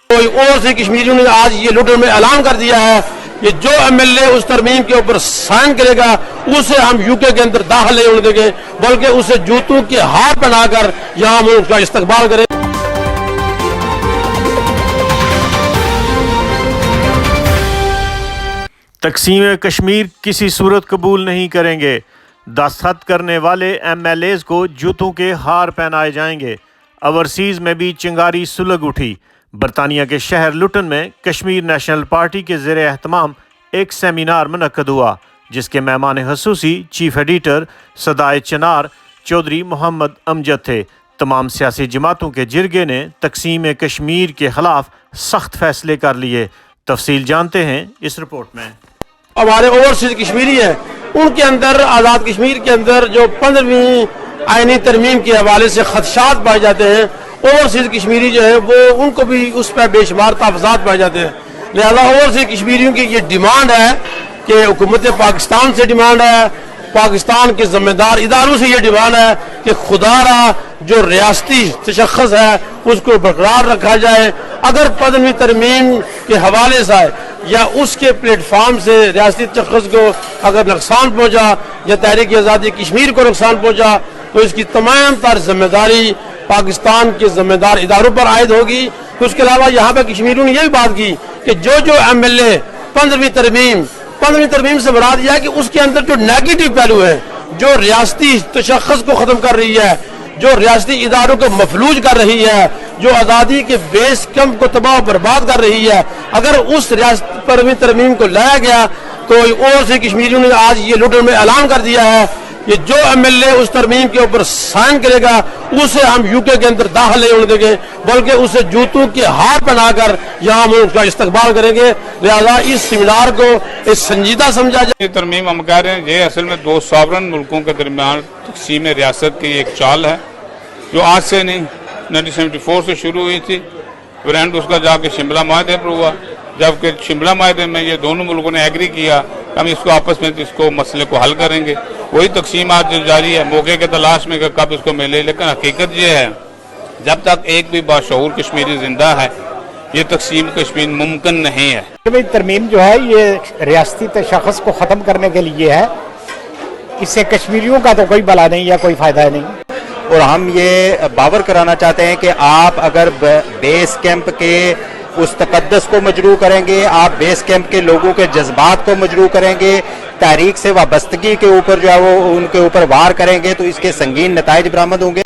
کوئی اور سے کشمیریوں نے آج یہ لٹر میں اعلان کر دیا ہے کہ جو ایم ایل اے اس ترمیم کے اوپر سائن کرے گا اسے ہم یو کے اندر داخل نہیں ہونے دیں گے، بلکہ اسے جوتوں کے ہار پہنا کر یہاں ہم اس کا استقبال کریں۔ تقسیم کشمیر کسی صورت قبول نہیں کریں گے، دستخط کرنے والے ایم ایل ایز کو جوتوں کے ہار پہنائے جائیں گے۔ اوورسیز میں بھی چنگاری سلگ اٹھی۔ برطانیہ کے شہر لٹن میں کشمیر نیشنل پارٹی کے زیر اہتمام ایک سیمینار منعقد ہوا، جس کے مہمان خصوصی چیف ایڈیٹر صدائے چنار چودھری محمد امجد تھے۔ تمام سیاسی جماعتوں کے جرگے نے تقسیم کشمیر کے خلاف سخت فیصلے کر لیے۔ تفصیل جانتے ہیں اس رپورٹ میں۔ ہمارے اوورسیز کشمیری ہیں، ان کے اندر آزاد کشمیر کے اندر جو 15ویں آئینی ترمیم کے حوالے سے خدشات پائے جاتے ہیں، اوورسیز کشمیری جو ہے وہ ان کو بھی اس پہ بے شمار تحفظات پائے جاتے ہیں۔ لہذا اوورسیز کشمیریوں کی یہ ڈیمانڈ ہے کہ حکومت پاکستان سے ڈیمانڈ ہے، پاکستان کے ذمہ دار اداروں سے یہ ڈیمانڈ ہے کہ خدا را جو ریاستی تشخص ہے اس کو برقرار رکھا جائے۔ اگر 15ویں ترمیم کے حوالے سے یا اس کے پلیٹ فارم سے ریاستی تشخص کو اگر نقصان پہنچا یا تحریک آزادی کشمیر کو نقصان پہنچا تو اس کی تمام تر ذمہ داری پاکستان کے ذمہ دار اداروں پر عائد ہوگی۔ اس کے علاوہ یہاں پہ کشمیریوں نے یہ بھی بات کی کہ جو ایم ایل اے 15ویں ترمیم سے مراد یہ ہے کہ اس کے اندر جو نیگیٹو پہلو ہے، جو ریاستی تشخص کو ختم کر رہی ہے، جو ریاستی اداروں کو مفلوج کر رہی ہے، جو آزادی کے بیس کیمپ کو تباہ و برباد کر رہی ہے، اگر اس ریاست 15ویں ترمیم کو لایا گیا تو اور سے کشمیریوں نے آج یہ لٹر میں اعلان کر دیا ہے کہ جو ایم ایل اے اس ترمیم کے اوپر سائن کرے گا اسے ہم یو کے اندر داخل نہیں ہونے دیں گے، بلکہ اسے جوتوں کے ہار پہنا کر یہاں ہم اس کا استقبال کریں گے۔ لہذا اس سیمینار کو اس سنجیدہ سمجھا جائے۔ یہ ترمیم ہم کہہ رہے ہیں یہ اصل میں دو ساورن ملکوں کے درمیان تقسیم ریاست کی ایک چال ہے جو آج سے نہیں 1974 سے شروع ہوئی تھی۔ برینڈ اس کا جا کے شملہ معاہدے پر ہوا، جبکہ شملہ معاہدے میں یہ دونوں ملکوں نے ایگری کیا کہ ہم اس کو آپس میں اس کو مسئلے کو حل کریں گے۔ وہی تقسیم آج جو جاری ہے موقع کے تلاش میں کہ کب اس کو ملے، لیکن حقیقت یہ ہے جب تک ایک بھی باشعور کشمیری زندہ ہے یہ تقسیم کشمیر ممکن نہیں ہے۔ ترمیم جو ہے یہ ریاستی تشخص کو ختم کرنے کے لیے ہے، اس سے کشمیریوں کا تو کوئی بلا نہیں یا کوئی فائدہ نہیں۔ اور ہم یہ باور کرانا چاہتے ہیں کہ آپ اگر بیس کیمپ کے اس تقدس کو مجروح کریں گے، آپ بیس کیمپ کے لوگوں کے جذبات کو مجروح کریں گے، تحریک سے وابستگی کے اوپر جو ہے وہ ان کے اوپر وار کریں گے تو اس کے سنگین نتائج برآمد ہوں گے۔